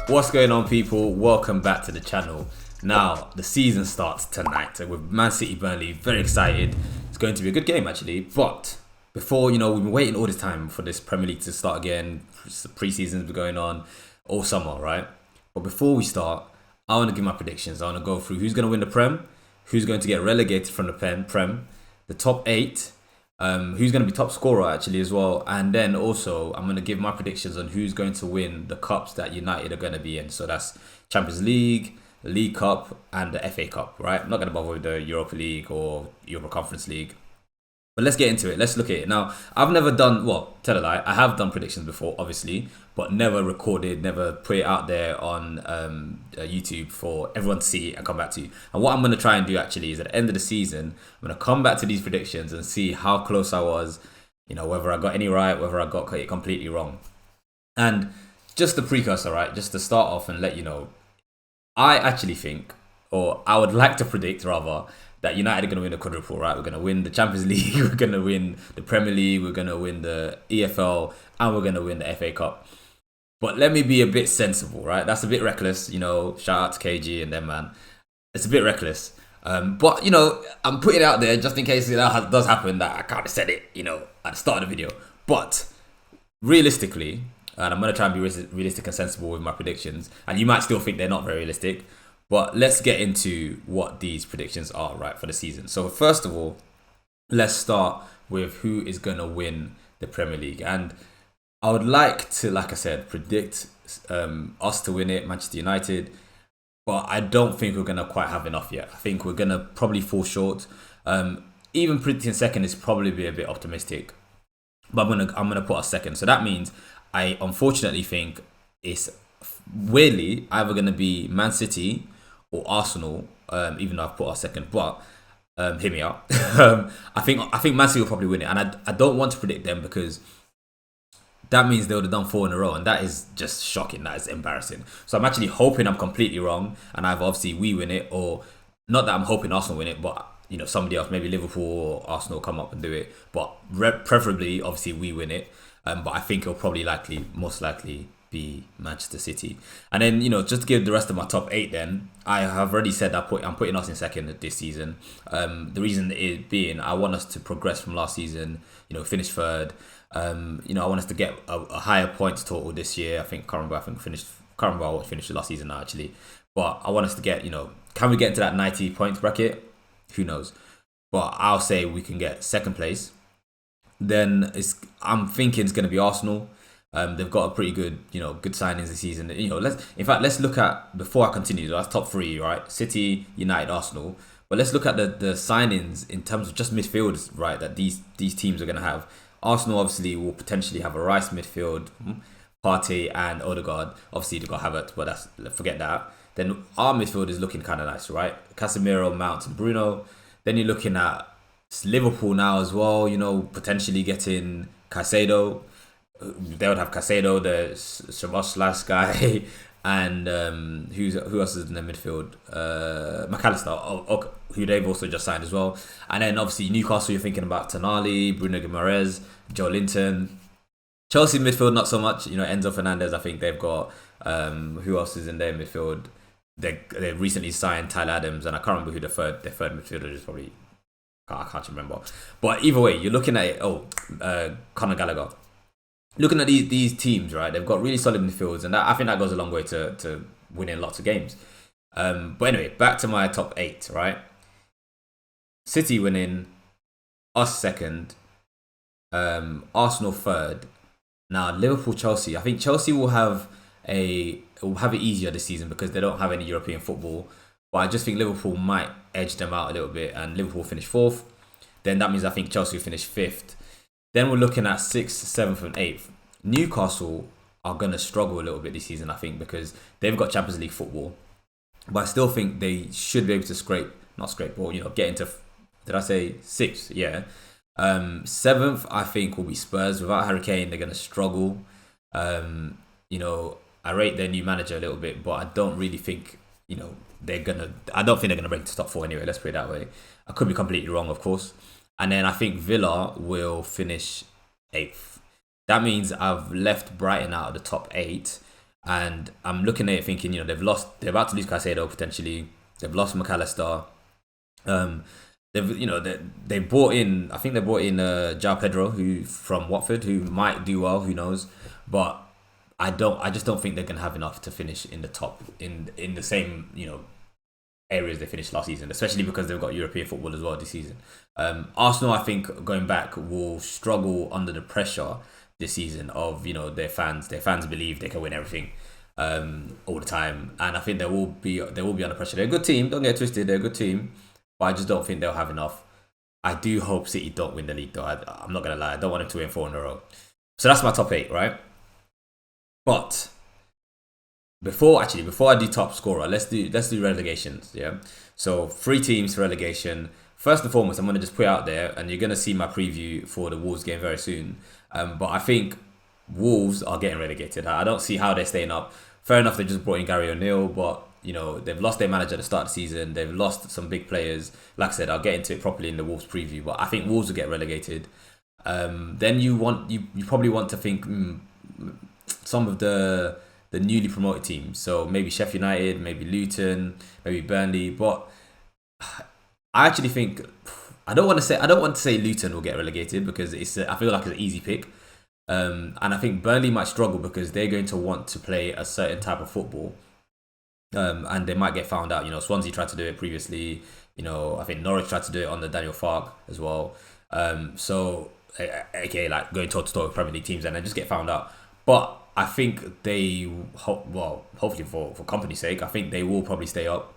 What's going on, people? Welcome back to the channel. Now, the season starts tonight with Man City Burnley. Very excited. It's going to be a good game, actually. But before, we've been waiting all this time for this Premier League to start again. Pre-season's been going on all summer, right? But before we start, I want to give my predictions. I want to go through who's going to win the Prem, who's going to get relegated from the Prem, the top 8, who's going to be top scorer actually as well, and then also I'm going to give my predictions on who's going to win the cups that United are going to be in. So that's Champions League, the League Cup, and the FA Cup. Right? I'm not going to bother with the Europa League or Europa Conference League. But let's get into it. Let's look at it. Now, I've never done, tell a lie, I have done predictions before, obviously, but never recorded, never put it out there on YouTube for everyone to see and come back to. And what I'm going to try and do actually is at the end of the season, I'm going to come back to these predictions and see how close I was, whether I got any right, whether I got it completely wrong. And just the precursor, right, just to start off and let you know, I actually think, or I would like to predict rather, that United are going to win the quadruple, right? We're going to win the Champions League, we're going to win the Premier League, we're going to win the EFL, and we're going to win the FA Cup. But let me be a bit sensible, right? That's a bit reckless, shout out to KG and them, man. It's a bit reckless. But, I'm putting it out there just in case that does happen, that I kind of said it, at the start of the video. But realistically, and I'm going to try and be realistic and sensible with my predictions, and you might still think they're not very realistic, but let's get into what these predictions are, right, for the season. So first of all, let's start with who is going to win the Premier League. And I would like to, like I said, predict us to win it, Manchester United. But I don't think we're going to quite have enough yet. I think we're going to probably fall short. Even predicting second is probably be a bit optimistic. But I'm gonna put us second. So that means I unfortunately think it's weirdly either going to be Man City or Arsenal, even though I've put our second, but hear me out. I think Man City will probably win it, and I don't want to predict them because that means they would have done 4 in a row, and that is just shocking. That is embarrassing. So I'm actually hoping I'm completely wrong, and either obviously we win it, or not that I'm hoping Arsenal win it, but somebody else, maybe Liverpool or Arsenal, come up and do it. But preferably, obviously, we win it. But I think it'll probably most likely be Manchester City. And then, just to give the rest of my top 8 then, I have already said I'm putting us in second this season. The reason is being I want us to progress from last season, finish third. I want us to get a higher points total this year. I can't remember what finished last season now actually. But I want us to get, can we get into that 90 points bracket? Who knows? But I'll say we can get second place. Then I'm thinking it's going to be Arsenal. They've got a pretty good, good signings this season. Let's look at, before I continue, that's top 3, right? City, United, Arsenal. But let's look at the signings in terms of just midfielders, right? That these teams are going to have. Arsenal obviously will potentially have a Rice midfield, Partey and Odegaard. Obviously they've got Havertz, but forget that. Then our midfield is looking kind of nice, right? Casemiro, Mount, and Bruno. Then you're looking at Liverpool now as well. Potentially getting Caicedo. They would have Caicedo, the Szoboszlai guy, and who else is in the midfield? McAllister, who they've also just signed as well. And then obviously Newcastle, you're thinking about Tonali, Bruno Guimaraes, Joe Linton. Chelsea midfield, not so much. Enzo Fernandez, I think they've got. Who else is in their midfield? They recently signed Tyler Adams, and I can't remember who their third midfielder is. Probably I can't remember. But either way, you're looking at it. Conor Gallagher. Looking at these teams, right? They've got really solid midfields, and I think that goes a long way to winning lots of games. But anyway, back to my top 8, right? City winning, us second, Arsenal third. Now Liverpool, Chelsea. I think Chelsea will have it easier this season because they don't have any European football. But I just think Liverpool might edge them out a little bit, and Liverpool finish 4th. Then that means I think Chelsea will finish 5th. Then we're looking at 6th, 7th, and 8th. Newcastle are going to struggle a little bit this season, I think, because they've got Champions League football. But I still think they should be able to get into, did I say 6th? Yeah. 7th, I think, will be Spurs. Without Harry Kane, they're going to struggle. I rate their new manager a little bit, but I don't really think, I don't think they're going to break the top 4 anyway, let's put it that way. I could be completely wrong, of course. And then I think Villa will finish 8th. That means I've left Brighton out of the top 8. And I'm looking at it thinking, they're about to lose Caicedo potentially. They've lost McAllister. They brought in, I think they brought in João Pedro, who from Watford, who might do well, who knows. But I just don't think they're gonna have enough to finish in the top in the same areas they finished last season, especially because they've got European football as well this season. Arsenal, I think, going back, will struggle under the pressure this season of their fans. Their fans believe they can win everything all the time, and I think they will be under pressure. They're a good team. Don't get it twisted. They're a good team, but I just don't think they'll have enough. I do hope City don't win the league though. I'm not gonna lie. I don't want them to win 4 in a row. So that's my top 8, right? But before I do top scorer, let's do relegations. Yeah. So 3 teams for relegation. First and foremost, I'm gonna just put it out there, and you're gonna see my preview for the Wolves game very soon. But I think Wolves are getting relegated. I don't see how they're staying up. Fair enough, they just brought in Gary O'Neill, but they've lost their manager at the start of the season. They've lost some big players. Like I said, I'll get into it properly in the Wolves preview, but I think Wolves will get relegated. Then you probably want to think some of the newly promoted teams. So maybe Sheffield United, maybe Luton, maybe Burnley. But I actually think I don't want to say Luton will get relegated because I feel like it's an easy pick. And I think Burnley might struggle because they're going to want to play a certain type of football. And they might get found out. Swansea tried to do it previously. I think Norwich tried to do it under Daniel Farke as well. So, okay, like going toe to toe with Premier League teams and then just get found out. But I think they, hopefully for company's sake, I think they will probably stay up.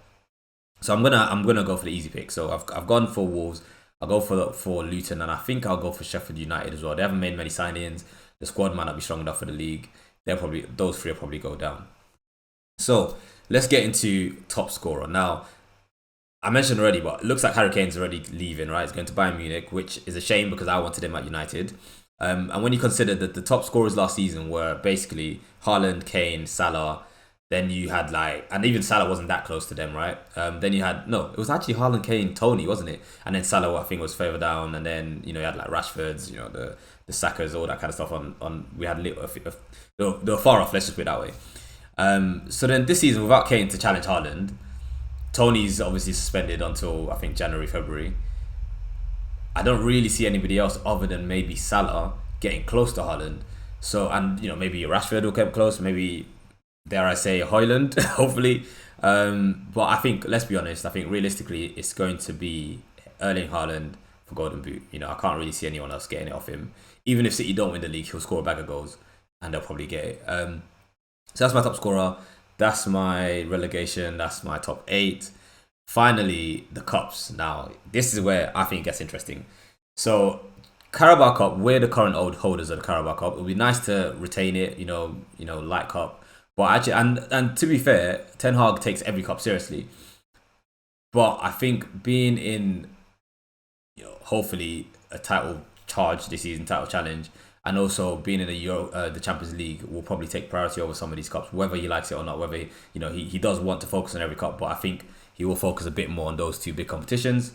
So I'm gonna go for the easy pick. So I've gone for Wolves. I'll go for Luton, and I think I'll go for Sheffield United as well. They haven't made many signings. The squad might not be strong enough for the league. Those 3 will probably go down. So let's get into top scorer. Now, I mentioned already, but it looks like Harry Kane's already leaving, right? He's going to Bayern Munich, which is a shame because I wanted him at United. And when you consider that the top scorers last season were basically Haaland, Kane, Salah, then you had and even Salah wasn't that close to them, right? Then you had, no, it was actually Haaland, Kane, Tony, wasn't it? And then Salah, I think, was further down. And then, you had Rashford's, the Sakas, all that kind of stuff we had they were far off, let's just put it that way. So then this season, without Kane to challenge Haaland, Tony's obviously suspended until, I think, January, February. I don't really see anybody else other than maybe Salah getting close to Haaland. So, and, maybe Rashford will get close, maybe, dare I say, Højlund, hopefully. But I think, let's be honest, I think realistically, it's going to be Erling Haaland for Golden Boot. I can't really see anyone else getting it off him. Even if City don't win the league, he'll score a bag of goals and they'll probably get it. So that's my top scorer. That's my relegation. That's my top 8. Finally, the cups. Now, this is where I think it gets interesting. So, Carabao Cup, we're the current old holders of the Carabao Cup. It would be nice to retain it, light cup. But actually, and to be fair, Ten Hag takes every cup seriously. But I think being in, hopefully a title charge this season, title challenge, and also being in the Champions League will probably take priority over some of these cups, whether he likes it or not. Whether he does want to focus on every cup, but I think he will focus a bit more on those 2 big competitions.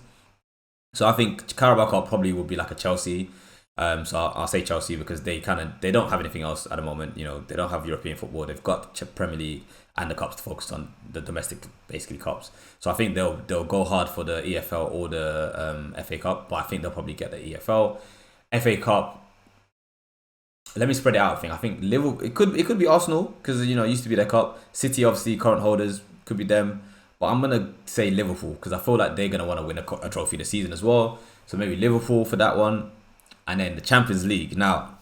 So I think Carabao Cup probably will be like a Chelsea. So I'll say Chelsea because they don't have anything else at the moment. They don't have European football. They've got Premier League and the cups to focus on, the domestic basically cups. So I think they'll go hard for the EFL or the FA Cup, but I think they'll probably get the EFL, FA Cup. Let me spread it out. I think Liverpool. It could be Arsenal because it used to be their cup. City, obviously, current holders, could be them. But I'm gonna say Liverpool because I feel like they're gonna want to win a trophy this season as well. So maybe Liverpool for that one, and then the Champions League. Now,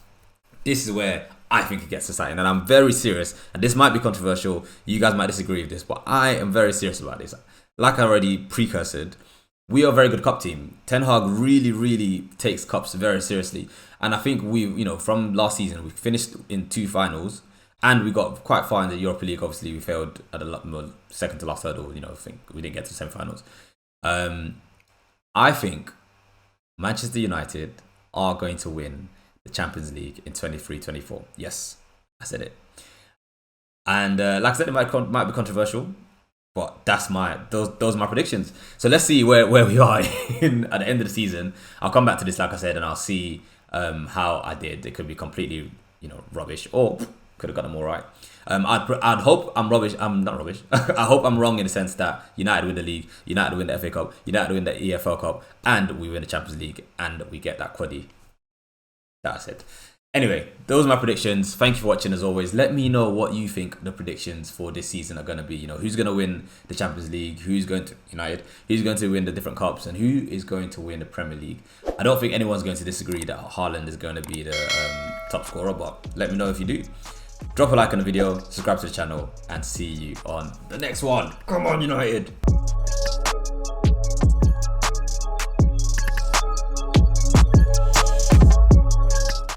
this is where I think it gets exciting, and I'm very serious. And this might be controversial. You guys might disagree with this, but I am very serious about this. Like I already precursored, we are a very good cup team. Ten Hag really, really takes cups very seriously. And I think from last season, we finished in 2 finals and we got quite far in the Europa League. Obviously, we failed at the second to last hurdle. I think we didn't get to the semi-finals. I think Manchester United are going to win the Champions League in 23-24. Yes, I said it. And like I said, it might be controversial. But those are my predictions. So let's see where we are at the end of the season. I'll come back to this, like I said, and I'll see how I did. It could be completely, rubbish, or could have got them all right. I'd hope I'm rubbish. I'm not rubbish. I hope I'm wrong in the sense that United win the league, United win the FA Cup, United win the EFL Cup, and we win the Champions League, and we get that quaddy. That's it. Anyway, those are my predictions. Thank you for watching as always. Let me know what you think the predictions for this season are going to be. You know, who's going to win the Champions League, who's going to United, who's going to win the different cups, and who is going to win the Premier League. I don't think anyone's going to disagree that Haaland is going to be the top scorer, but let me know if you do. Drop a like on the video, subscribe to the channel, and see you on the next one. Come on, United.